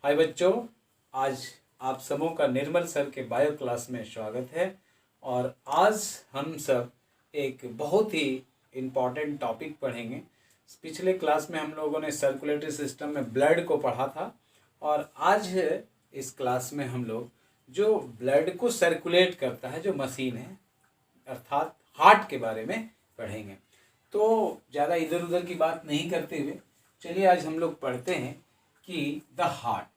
हाय बच्चों, आज आप सबों का निर्मल सर के बायो क्लास में स्वागत है। और आज हम सब एक बहुत ही इम्पॉर्टेंट टॉपिक पढ़ेंगे। पिछले क्लास में हम लोगों ने सर्कुलेटरी सिस्टम में ब्लड को पढ़ा था और आज इस क्लास में हम लोग जो ब्लड को सर्कुलेट करता है, जो मशीन है, अर्थात हार्ट के बारे में पढ़ेंगे। तो ज़्यादा इधर उधर की बात नहीं करते हुए चलिए आज हम लोग पढ़ते हैं कि द हार्ट।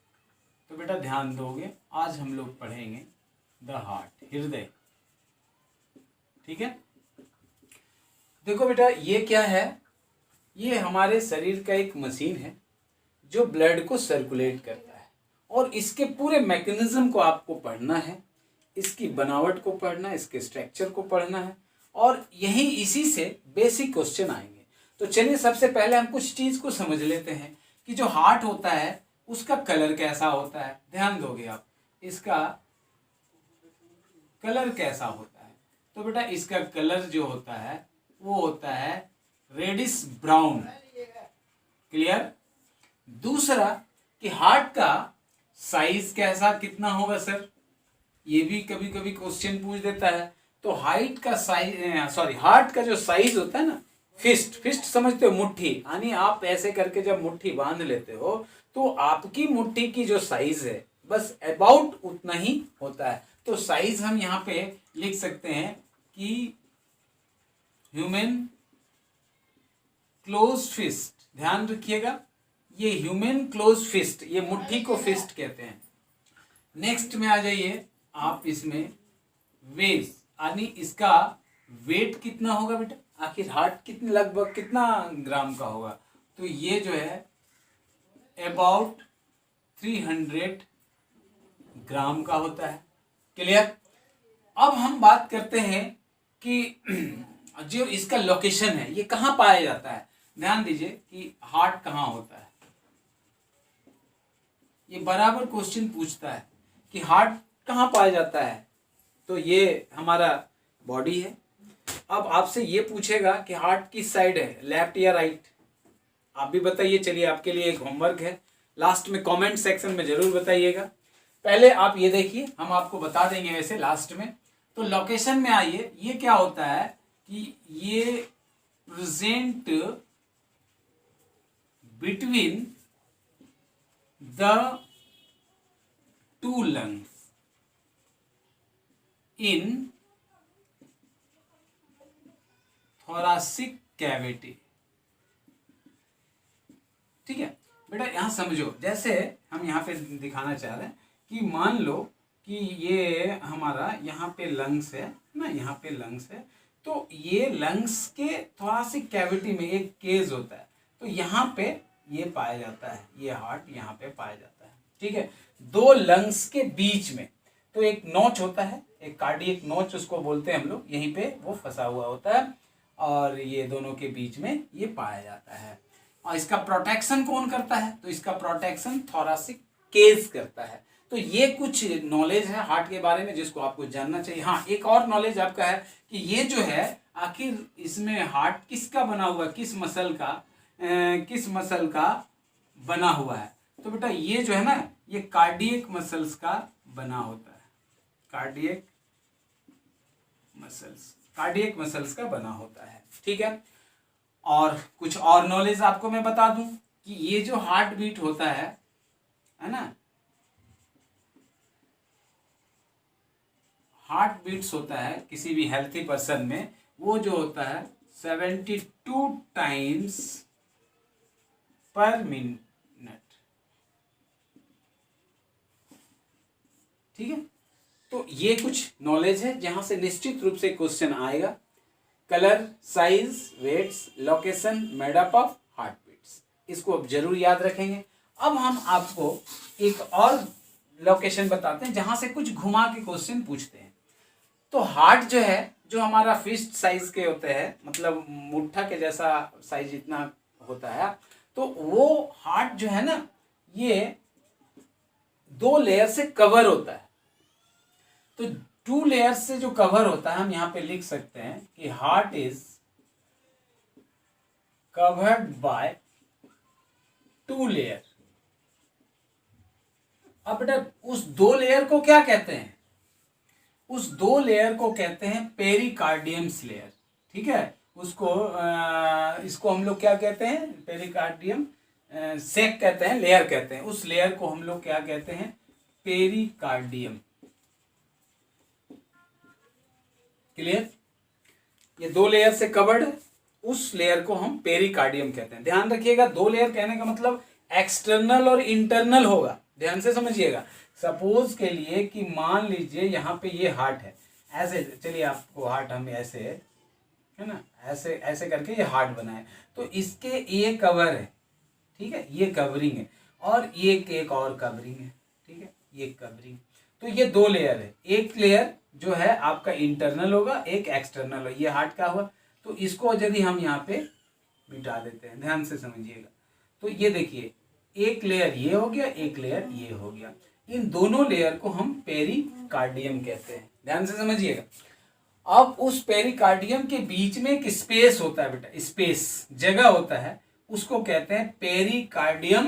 तो बेटा ध्यान दोगे, आज हम लोग पढ़ेंगे द हार्ट, हृदय। ठीक है, देखो बेटा ये क्या है, ये हमारे शरीर का एक मशीन है जो ब्लड को सर्कुलेट करता है और इसके पूरे मैकेनिज्म को आपको पढ़ना है, इसकी बनावट को पढ़ना है, इसके स्ट्रक्चर को पढ़ना है और यही इसी से बेसिक क्वेश्चन आएंगे। तो चलिए सबसे पहले हम कुछ चीज को समझ लेते हैं कि जो हार्ट होता है उसका कलर कैसा होता है। ध्यान दोगे आप, इसका कलर कैसा होता है। तो बेटा इसका कलर जो होता है वो होता है रेडिश ब्राउन। क्लियर। दूसरा कि हार्ट का साइज कैसा कितना होगा सर, ये भी कभी कभी क्वेश्चन पूछ देता है। तो हाइट का साइज हार्ट का जो साइज होता है ना, फिस्ट समझते हो, मुट्ठी, यानी आप ऐसे करके जब मुट्ठी बांध लेते हो तो आपकी मुट्ठी की जो साइज है बस अबाउट उतना ही होता है। तो साइज हम यहाँ पे लिख सकते हैं कि ह्यूमन क्लोज फिस्ट। ध्यान रखिएगा, ये ह्यूमन क्लोज फिस्ट, ये मुट्ठी को फिस्ट कहते हैं। नेक्स्ट में आ जाइए आप, इसमें वेट, यानी इसका वेट कितना होगा बेटा, आखिर हार्ट कितने लगभग कितना ग्राम का होगा। तो ये जो है अबाउट 300 ग्राम का होता है। क्लियर। अब हम बात करते हैं कि जो इसका लोकेशन है ये कहाँ पाया जाता है। ध्यान दीजिए कि हार्ट कहाँ होता है, ये बराबर क्वेश्चन पूछता है कि हार्ट कहाँ पाया जाता है। तो ये हमारा बॉडी है। अब आपसे ये पूछेगा कि हार्ट किस साइड है, लेफ्ट या राइट, आप भी बताइए। चलिए आपके लिए एक होमवर्क है, लास्ट में कमेंट सेक्शन में जरूर बताइएगा। पहले आप ये देखिए, हम आपको बता देंगे वैसे लास्ट में। तो लोकेशन में आइए, ये क्या होता है कि ये present between the two lungs in thoracic cavity. ठीक है बेटा, यहां समझो, जैसे हम यहां पे दिखाना चाह रहे हैं कि मान लो कि ये हमारा यहाँ पे लंग्स है ना, यहाँ पे लंग्स है। तो ये लंग्स के थोरासिक कैविटी में एक केज होता है, तो यहाँ पे ये पाया जाता है, ये हार्ट यहाँ पे पाया जाता है। ठीक है, दो लंग्स के बीच में तो एक नोच होता है, एक कार्डियक नोच उसको बोलते हैं हम लोग, यहीं पे वो फंसा हुआ होता है और ये दोनों के बीच में ये पाया जाता है। और इसका प्रोटेक्शन कौन करता है, तो इसका प्रोटेक्शन थोरासिक केज करता है। तो ये कुछ नॉलेज है हार्ट के बारे में जिसको आपको जानना चाहिए। हाँ, एक और नॉलेज आपका है कि ये जो है आखिर इसमें हार्ट किसका बना हुआ, किस मसल का बना हुआ है। तो बेटा ये जो है ना, ये कार्डियक मसल्स का बना होता है, कार्डियक मसल्स का बना होता है। ठीक है, और कुछ और नॉलेज आपको मैं बता दूं कि ये जो हार्ट बीट होता है ना, हार्ट बीट्स होता है किसी भी हेल्थी पर्सन में, वो जो होता है 72 टाइम्स पर मिनट। ठीक है, तो ये कुछ नॉलेज है जहां से निश्चित रूप से क्वेश्चन आएगा। Colour, size, weights, location, made up of heart beats, इसको अब जरूर याद रखेंगे। अब हम आपको एक और लोकेशन बताते हैं जहां से कुछ घुमा के क्वेश्चन पूछते हैं। तो हार्ट जो है, जो हमारा फिस्ट साइज के होते हैं, मतलब मुट्ठा के जैसा साइज इतना होता है, तो वो हार्ट जो है ना, ये 2 लेयर से कवर होता है। तो 2 लेयर्स से जो कवर होता है, हम यहां पे लिख सकते हैं कि heart is covered by 2 layer. अब बेटा उस दो लेयर को क्या कहते हैं? उस दो लेयर को कहते हैं पेरिकार्डियम्स लेयर। ठीक है, उसको इसको हम लोग क्या कहते हैं? पेरिकार्डियम सेक कहते हैं, लेयर कहते हैं। उस लेयर को हम लोग क्या कहते हैं? पेरिकार्डियम। क्लियर? ये दो लेयर से कवर्ड है, उस लेयर को हम पेरिकार्डियम कहते हैं। ध्यान रखिएगा, दो लेयर कहने का मतलब एक्सटर्नल और इंटरनल होगा। ध्यान से समझिएगा। सपोज के लिए कि मान लीजिए यहाँ पे ये हार्ट है, ऐसे चलिए आपको हार्ट हम ऐसे है ना, ऐसे ऐसे करके ये हार्ट बना है, तो इसके ये कवर है, ठीक है, ये कवरिंग है, और ये एक और कवरिंग है, ठीक है, ये कवरिंग। तो ये दो लेयर है, एक लेयर जो है आपका इंटरनल होगा, एक एक्सटर्नल होगा। ये हार्ट का हुआ, तो इसको यदि हम यहाँ पे मिटा देते हैं, ध्यान से समझिएगा, तो ये देखिए एक लेयर ये हो गया, एक लेयर ये हो गया। इन दोनों लेयर को हम पेरिकार्डियम कहते हैं। ध्यान से समझिएगा। अब उस पेरिकार्डियम के बीच में एक स्पेस होता है बेटा, स्पेस जगह होता है, उसको कहते हैं पेरिकार्डियम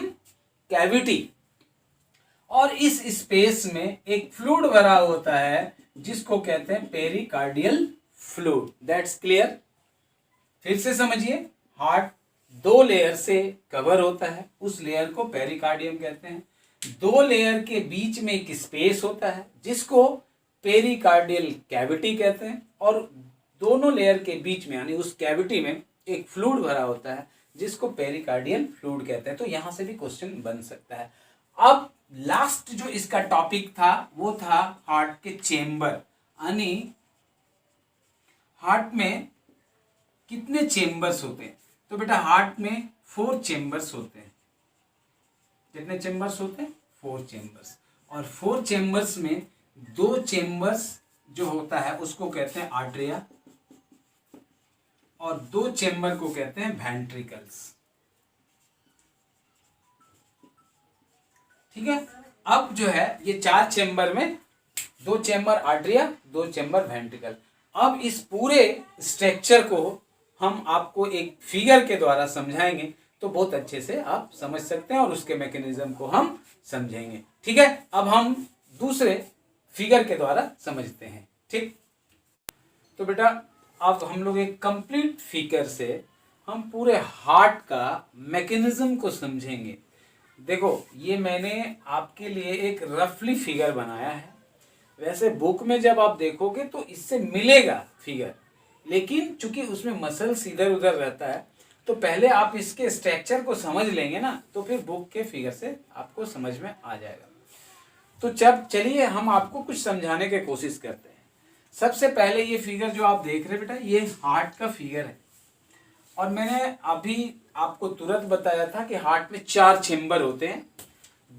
कैविटी। और इस स्पेस में एक फ्लूइड भरा होता है जिसको कहते हैं पेरिकार्डियल फ्लूइड। That's clear? फिर से समझिए, हार्ट दो लेयर से कवर होता है, उस लेयर को पेरिकार्डियम कहते हैं। दो लेयर के बीच में एक स्पेस होता है जिसको पेरिकार्डियल कैविटी कहते हैं, और दोनों लेयर के बीच में यानी उस कैविटी में एक फ्लूइड भरा होता है जिसको पेरिकार्डियल फ्लूइड कहते हैं। तो यहां से भी क्वेश्चन बन सकता है। अब लास्ट जो इसका टॉपिक था वो था हार्ट के चेम्बर, यानी हार्ट में कितने चेम्बर्स होते हैं। तो बेटा हार्ट में 4 चेम्बर्स होते हैं। कितने चेम्बर्स होते हैं? 4 चेम्बर्स। और 4 चेम्बर्स में 2 चेम्बर्स जो होता है उसको कहते हैं आर्टरिया, और 2 चेम्बर को कहते हैं वेंट्रिकल्स। ठीक है, अब जो है ये 4 चेम्बर में 2 चेम्बर आर्टरिया, 2 चेम्बर वेंट्रिकल। अब इस पूरे स्ट्रक्चर को हम आपको एक फिगर के द्वारा समझाएंगे तो बहुत अच्छे से आप समझ सकते हैं और उसके मैकेनिज्म को हम समझेंगे। ठीक है, अब हम दूसरे फिगर के द्वारा समझते हैं। ठीक, तो बेटा अब हम लोग एक कंप्लीट फिगर से हम पूरे हार्ट का मैकेनिज्म को समझेंगे। देखो ये मैंने आपके लिए एक रफली फिगर बनाया है, वैसे बुक में जब आप देखोगे तो इससे मिलेगा फिगर, लेकिन चूंकि उसमें मसल्स इधर उधर रहता है तो पहले आप इसके स्ट्रक्चर को समझ लेंगे ना, तो फिर बुक के फिगर से आपको समझ में आ जाएगा। तो जब चलिए हम आपको कुछ समझाने की कोशिश करते हैं। सबसे पहले ये फिगर जो आप देख रहे हैं बेटा, ये हार्ट का फिगर है, और मैंने अभी आपको तुरंत बताया था कि हार्ट में 4 चेम्बर होते हैं,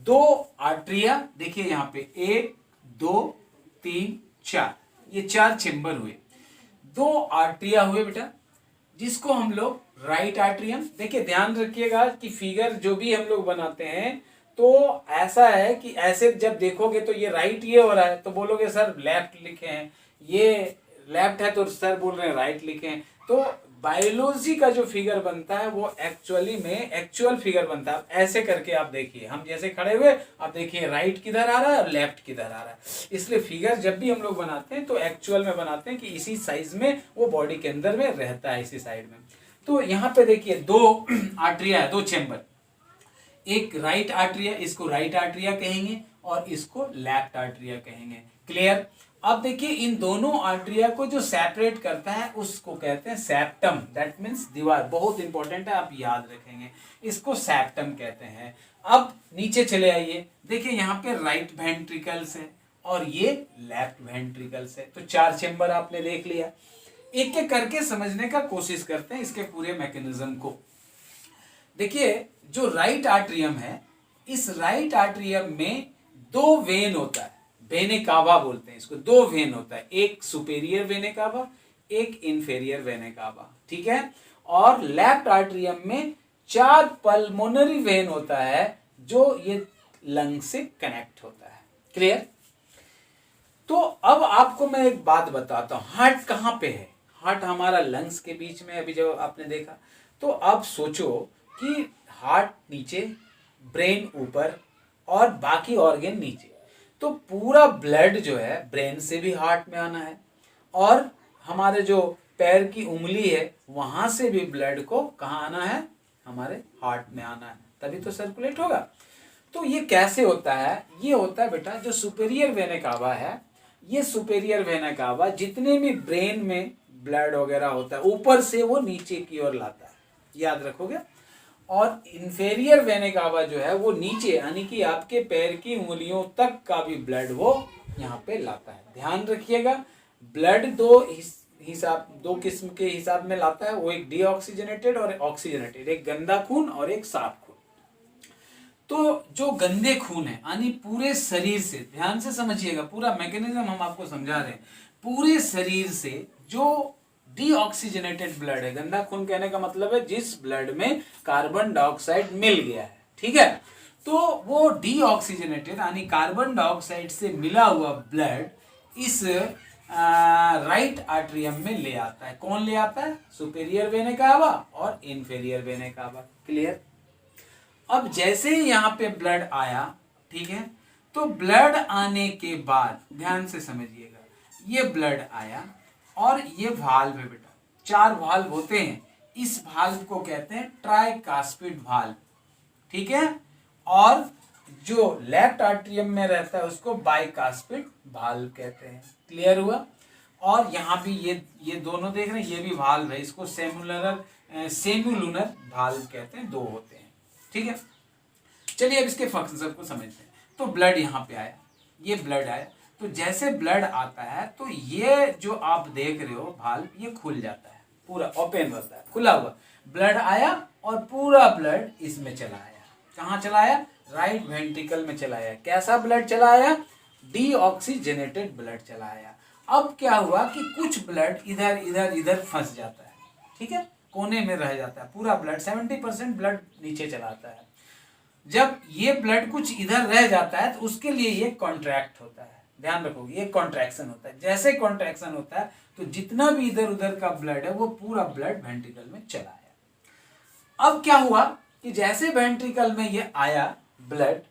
2 आर्टरिया, देखिए यहाँ पे 1 2 3 4, ये 4 चेम्बर हुए। 2 आर्टरिया हुए बेटा, जिसको हम लोग राइट आर्टरियम, देखिए ध्यान रखिएगा कि फिगर जो भी हम लोग बनाते हैं तो ऐसा है कि ऐसे जब देखोगे तो ये राइट ये हो रहा है तो बोलोगे सर लेफ्ट लिखे हैं, ये लेफ्ट है तो सर बोल रहे हैं राइट लिखे हैं। तो बायोलॉजी का जो फिगर बनता है वो एक्चुअली में एक्चुअल फिगर बनता है। ऐसे करके आप देखिए, हम जैसे खड़े हुए आप देखिए राइट किधर आ रहा है और लेफ्ट किधर आ रहा है। इसलिए फिगर जब भी हम लोग बनाते हैं तो एक्चुअल में बनाते हैं कि इसी साइज में वो बॉडी के अंदर में रहता है, इसी साइड में। तो यहाँ पे देखिए 2 आर्टरिया है, 2 चेम्बर, एक राइट आर्टरिया, इसको राइट आर्टरिया कहेंगे और इसको लेफ्ट आर्टरिया कहेंगे। क्लियर? अब देखिए इन दोनों आर्टरिया को जो सेपरेट करता है उसको कहते हैं सेप्टम, दैट मीन्स दीवार। बहुत इंपॉर्टेंट है, आप याद रखेंगे, इसको सेप्टम कहते हैं। अब नीचे चले आइए, देखिए यहाँ पे राइट वेंट्रिकल्स है और ये लेफ्ट वेंट्रिकल्स है। तो 4 चेम्बर आपने देख लिया। एक एक करके समझने का कोशिश करते हैं इसके पूरे मैकेनिज्म को। देखिए जो राइट आर्टरियम है, इस राइट आर्टरियम में 2 वेन होता है, वेने कावा बोलते हैं इसको। 2 वेन होता है, एक सुपेरियर वेने कावा, एक इंफेरियर वेने कावा। ठीक है, और लेफ्ट आर्टरियम में 4 पल्मोनरी वेन होता है जो ये लंग से कनेक्ट होता है। क्लियर? तो अब आपको मैं एक बात बताता हूं, हार्ट कहां पे है? हार्ट हमारा लंग्स के बीच में, अभी जब आपने देखा तो अब सोचो कि हार्ट नीचे, ब्रेन ऊपर, और बाकी ऑर्गन नीचे। तो पूरा ब्लड जो है ब्रेन से भी हार्ट में आना है, और हमारे जो पैर की उंगली है वहां से भी ब्लड को कहाँ आना है, हमारे हार्ट में आना है, तभी तो सर्कुलेट होगा। तो ये कैसे होता है, ये होता है बेटा जो सुपेरियर वेना कावा है, ये सुपेरियर वेना कावा जितने भी ब्रेन में ब्लड वगैरह होता है ऊपर से वो नीचे की ओर लाता है, याद रखोगे। और इन्फेरियर वेना कावा जो है वो नीचे यानी कि आपके पैर की उंगलियों तक का भी ब्लड वो यहाँ पे लाता है। ध्यान रखिएगा, ब्लड दो किस्म के हिसाब में लाता है, वो एक डीऑक्सीजनेटेड और ऑक्सीजनेटेड, एक गंदा खून और एक साफ खून। तो जो गंदे खून है यानी पूरे शरीर से, ध्यान से समझिएगा, पूरा मैकेनिज्म हम आपको समझा रहे हैं, पूरे शरीर से जो डीऑक्सीजनेटेड ब्लड है, गंदा खून कहने का मतलब है जिस ब्लड में कार्बन डाइऑक्साइड मिल गया है, ठीक है, तो वो डीऑक्सीजनेटेड यानी कार्बन डाइऑक्साइड से मिला हुआ ब्लड इस राइट आर्टरियम में ले आता है। कौन ले आता है, सुपेरियर वेना कावा और इन्फेरियर वेना कावा। क्लियर। अब जैसे ही यहाँ पे ब्लड आया, ठीक है, तो ब्लड आने के बाद ध्यान से समझिएगा, ये ब्लड आया और ये वाल्व है बेटा, 4 वाल्व होते हैं, इस वाल्व को कहते हैं ट्राइकास्पिड वाल्व, ठीक है, और जो लेफ्ट आर्टरियम में रहता है उसको बाइकास्पिड वाल्व कहते हैं। क्लियर हुआ। और यहाँ भी ये दोनों देख रहे हैं, ये भी वाल्व है, इसको सेमुलुनर वाल्व कहते हैं, 2 होते हैं, ठीक है। चलिए अब इसके फंक्शन को समझते हैं। तो ब्लड यहाँ पे आया, ये ब्लड आया, तो जैसे ब्लड आता है तो ये जो आप देख रहे हो वाल्व, ये खुल जाता है, पूरा ओपन रहता है, खुला हुआ। ब्लड आया और पूरा ब्लड इसमें चला आया। कहाँ चला आया, राइट वेंट्रिकल में चला आया। कैसा ब्लड चला आया, डीऑक्सीजनेटेड ब्लड चला आया। अब क्या हुआ कि कुछ ब्लड इधर इधर इधर फंस जाता है, ठीक है, कोने में रह जाता है, पूरा ब्लड 70% ब्लड नीचे चला आता है। जब ये ब्लड कुछ इधर रह जाता है तो उसके लिए ये कॉन्ट्रैक्ट होता है, ध्यान रखोगे, ये कॉन्ट्रैक्शन होता है। जैसे कॉन्ट्रैक्शन होता है तो जितना भी इधर उधर का ब्लड है वो पूरा ब्लड वेंट्रिकल में चला आया। अब क्या हुआ कि जैसे वेंट्रिकल में ये आया ब्लड,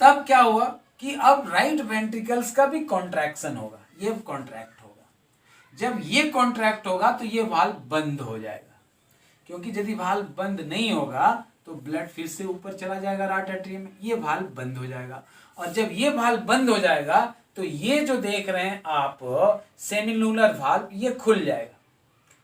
तब क्या हुआ कि अब राइट वेंट्रिकल्स का भी कॉन्ट्रैक्शन होगा, ये कॉन्ट्रैक्ट होगा। जब ये कॉन्ट्रैक्ट होगा तो ये वाल्व बंद हो जाएगा, क्योंकि यदि वाल्व बंद नहीं होगा तो ब्लड फिर से ऊपर चला जाएगा राइट आर्टरी में, ये वाल्व बंद हो जाएगा। और जब ये वाल्व बंद हो जाएगा तो ये जो देख रहे हैं आप सेमिलुनर वाल्व, ये खुल जाएगा,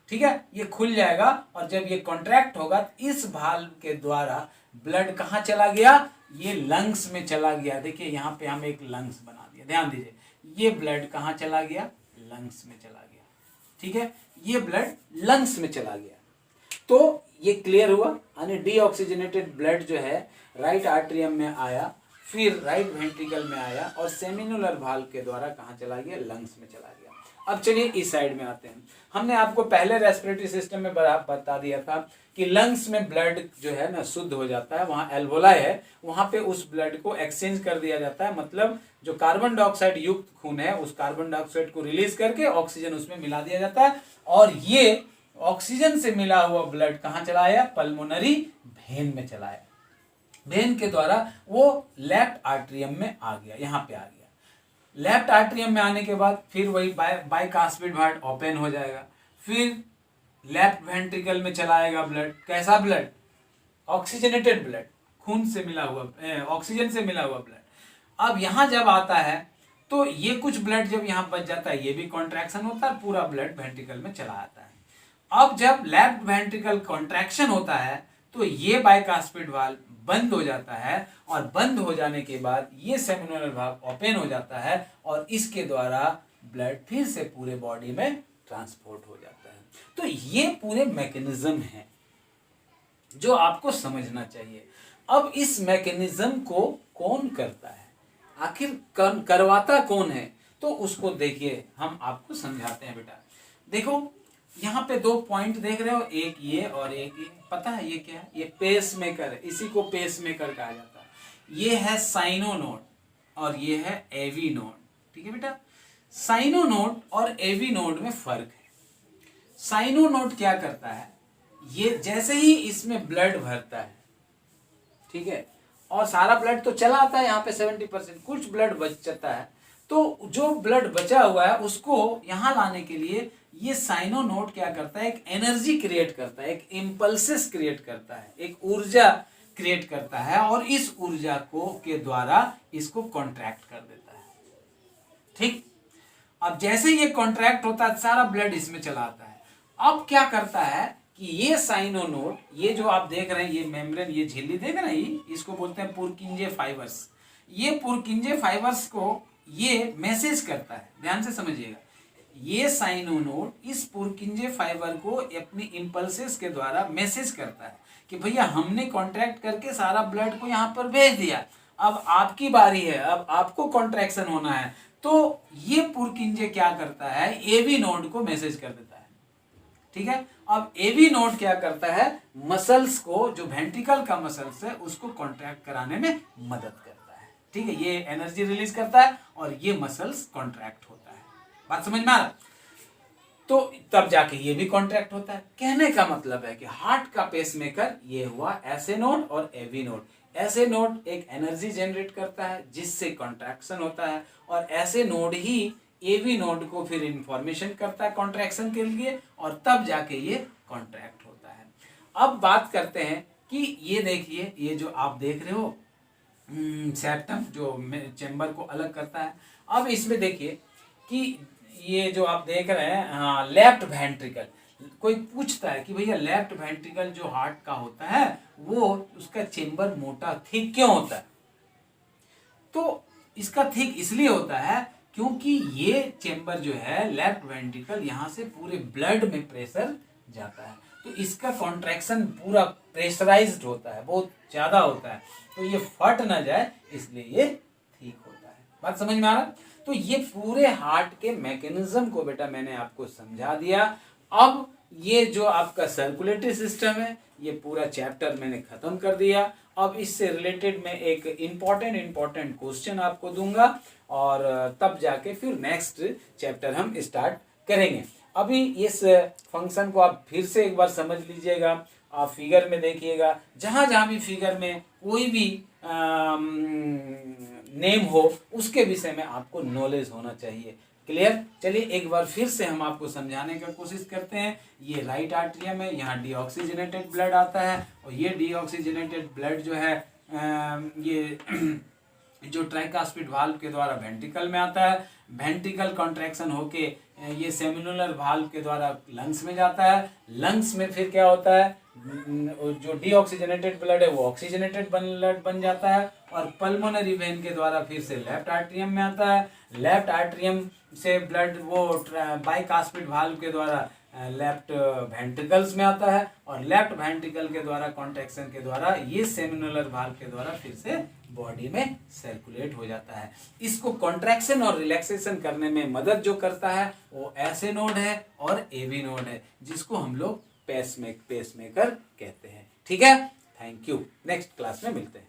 ठीक है, ये खुल जाएगा। और जब ये कॉन्ट्रैक्ट होगा तो इस वाल्व के द्वारा ब्लड कहाँ चला गया, ये लंग्स में चला गया। देखिए यहाँ पे हम एक लंग्स बना दिया, ध्यान दीजिए, ये ब्लड कहाँ चला गया, लंग्स में चला गया, ठीक है, ये ब्लड लंग्स में चला गया। तो ये क्लियर हुआ, यानी डीऑक्सीजनेटेड ब्लड जो है राइट आर्टरियम में आया, फिर राइट वेंट्रिकल में आया और सेमिनुलर वाल्व के द्वारा कहाँ चला गया, लंग्स में चला गया। अब चलिए इस साइड में आते हैं। हमने आपको पहले रेस्पिरेटरी सिस्टम में बता दिया था कि लंग्स में ब्लड जो है ना शुद्ध हो जाता है, वहाँ एल्वोलाई है, वहाँ पे उस ब्लड को एक्सचेंज कर दिया जाता है, मतलब जो कार्बन डाइऑक्साइड युक्त खून है उस कार्बन डाइऑक्साइड को रिलीज करके ऑक्सीजन उसमें मिला दिया जाता है। और ये ऑक्सीजन से मिला हुआ ब्लड कहाँ चला आया, पल्मोनरी वेन में चला आया। वेन के द्वारा वो लेफ्ट आर्टरियम में आ गया, यहाँ पे आ गया। लेफ्ट आर्टरियम में आने के बाद फिर वही बाइकास्पिड वाल्व ओपन हो जाएगा, फिर लेफ्ट वेंट्रिकल में चला आएगा ब्लड। कैसा ब्लड, ऑक्सीजनेटेड ब्लड, खून से मिला हुआ, ऑक्सीजन से मिला हुआ ब्लड। अब यहाँ जब आता है तो ये कुछ ब्लड जब यहाँ बच जाता है, ये भी कॉन्ट्रैक्शन होता है, पूरा ब्लड वेंट्रिकल में चला आता है। अब जब लेफ्ट वेंट्रिकल कॉन्ट्रैक्शन होता है तो ये बाइकास्पिड वाल्व बंद हो जाता है, और बंद हो जाने के बाद ये सेमिनुलर वाल्व ओपन हो जाता है और इसके द्वारा ब्लड फिर से पूरे बॉडी में ट्रांसपोर्ट हो जाता है। तो ये पूरे मैकेनिज्म है जो आपको समझना चाहिए। अब इस मैकेनिज्म को कौन करता है, आखिर करवाता कौन है, तो उसको देखिए, हम आपको समझाते हैं बेटा। देखो यहाँ पे 2 पॉइंट देख रहे हो, एक ये और एक ये, पता है ये क्या है, ये पेस मेकर है, इसी को पेस मेकर कहा जाता है। ये है साइनो नोड और ये है एवी नोड, ठीक है बेटा। साइनो नोड और एवी नोड में फर्क है। साइनो नोड क्या करता है, ये जैसे ही इसमें ब्लड भरता है, ठीक है, और सारा ब्लड तो चला आता है यहाँ पे 70%, कुछ ब्लड बचता है। तो जो ब्लड बचा हुआ है उसको यहाँ लाने के लिए ये साइनोनोड क्या करता है, एक एनर्जी क्रिएट करता है, एक इम्पल्सेस क्रिएट करता है, एक ऊर्जा क्रिएट करता है, और इस ऊर्जा को के द्वारा इसको कॉन्ट्रैक्ट कर देता है। ठीक, अब जैसे ये कॉन्ट्रैक्ट होता है सारा ब्लड इसमें चला आता है। अब क्या करता है कि ये साइनोनोड, ये जो आप देख रहे हैं ये मेम्ब्रेन, ये झिल्ली देख रहे हैं, इसको बोलते हैं पुरकिंजे फाइबर्स। ये पुरकिंजे फाइबर्स को ये मैसेज करता है, ध्यान से समझिएगा। ये साइनोनोड इस पुरकिंजे फाइबर को अपनी इंपल्सेस के द्वारा मैसेज करता है कि भैया हमने कॉन्ट्रैक्ट करके सारा ब्लड को यहाँ पर भेज दिया, अब आपकी बारी है, अब आपको कॉन्ट्रैक्शन होना है। तो ये पुरकिंजे क्या करता है, एवी नोड को मैसेज कर देता है। ठीक है, अब एवी नोड क्या करता है, मसल्स को, जो वेंट्रिकल का मसल्स है उसको कॉन्ट्रैक्ट कराने में मदद करता है। ठीक है, ये एनर्जी रिलीज करता है और ये मसल्स कॉन्ट्रैक्ट होता है। बात समझ में आ रहा? तो तब जाके ये भी कॉन्ट्रैक्ट होता है। कहने का मतलब है कि हार्ट का पेसमेकर ये हुआ एसए नोड और एवी नोड। एसए नोड एक एनर्जी जनरेट करता है जिससे कॉन्ट्रैक्शन होता है, और एसए नोड ही एवी नोड को फिर इंफॉर्मेशन करता है कॉन्ट्रैक्शन के लिए, और तब जाके ये कॉन्ट्रैक्ट होता है। अब बात करते हैं कि ये देखिए, ये जो आप देख रहे हो सेप्टम जो चेम्बर को अलग करता है। अब इसमें देखिए कि ये जो आप देख रहे हैं, हाँ, लेफ्ट वेंट्रिकल। कोई पूछता है कि भैया लेफ्ट वेंट्रिकल जो हार्ट का होता है वो उसका चेम्बर मोटा थिक क्यों होता है? तो इसका थिक इसलिए होता है क्योंकि ये चेम्बर जो है लेफ्ट वेंट्रिकल, यहाँ से पूरे ब्लड में प्रेशर जाता है, तो इसका कॉन्ट्रैक्शन पूरा प्रेशराइज्ड होता है, बहुत ज्यादा होता है, तो ये फट ना जाए इसलिए ये ठीक होता है। बात समझ में आ रहा? तो ये पूरे हार्ट के मैकेनिज्म को बेटा मैंने आपको समझा दिया। अब ये जो आपका सर्कुलेटरी सिस्टम है ये पूरा चैप्टर मैंने खत्म कर दिया। अब इससे रिलेटेड मैं एक इम्पॉर्टेंट क्वेश्चन आपको दूंगा, और तब जाके फिर नेक्स्ट चैप्टर हम स्टार्ट करेंगे। अभी इस फंक्शन को आप फिर से एक बार समझ लीजिएगा। आप फिगर में देखिएगा, जहाँ जहाँ भी फिगर में कोई भी नेम हो उसके विषय में आपको नॉलेज होना चाहिए। क्लियर? चलिए एक बार फिर से हम आपको समझाने की कोशिश करते हैं। ये राइट आर्टरियम है, यहाँ डीऑक्सीजनेटेड ब्लड आता है, और ये डीऑक्सीजनेटेड ब्लड जो है ये जो ट्राइकास्पिड वाल्व के द्वारा वेंट्रिकल में आता है, वेंट्रिकल कॉन्ट्रैक्शन होके ये सेमिनुलर वाल्व के द्वारा लंग्स में जाता है। लंग्स में फिर क्या होता है, जो डीऑक्सीजनेटेड ब्लड है वो ऑक्सीजनेटेड ब्लड बन जाता है, और पल्मोनरी वेन के द्वारा फिर से लेफ्ट आर्टरियम में आता है। लेफ्ट आर्टरियम से ब्लड वो बाइकास्पिड वाल्व के द्वारा लेफ्ट वेंट्रिकल्स में आता है, और लेफ्ट वेंट्रिकल के द्वारा कॉन्ट्रैक्शन के द्वारा ये सेमिनुलर वाल्व के द्वारा फिर से बॉडी में सर्कुलेट हो जाता है। इसको कॉन्ट्रैक्शन और रिलैक्सेशन करने में मदद जो करता है वो एसए नोड है और एवी नोड है, जिसको हम लोग पेसमेकर कहते हैं। ठीक है, थैंक यू। नेक्स्ट क्लास में मिलते हैं।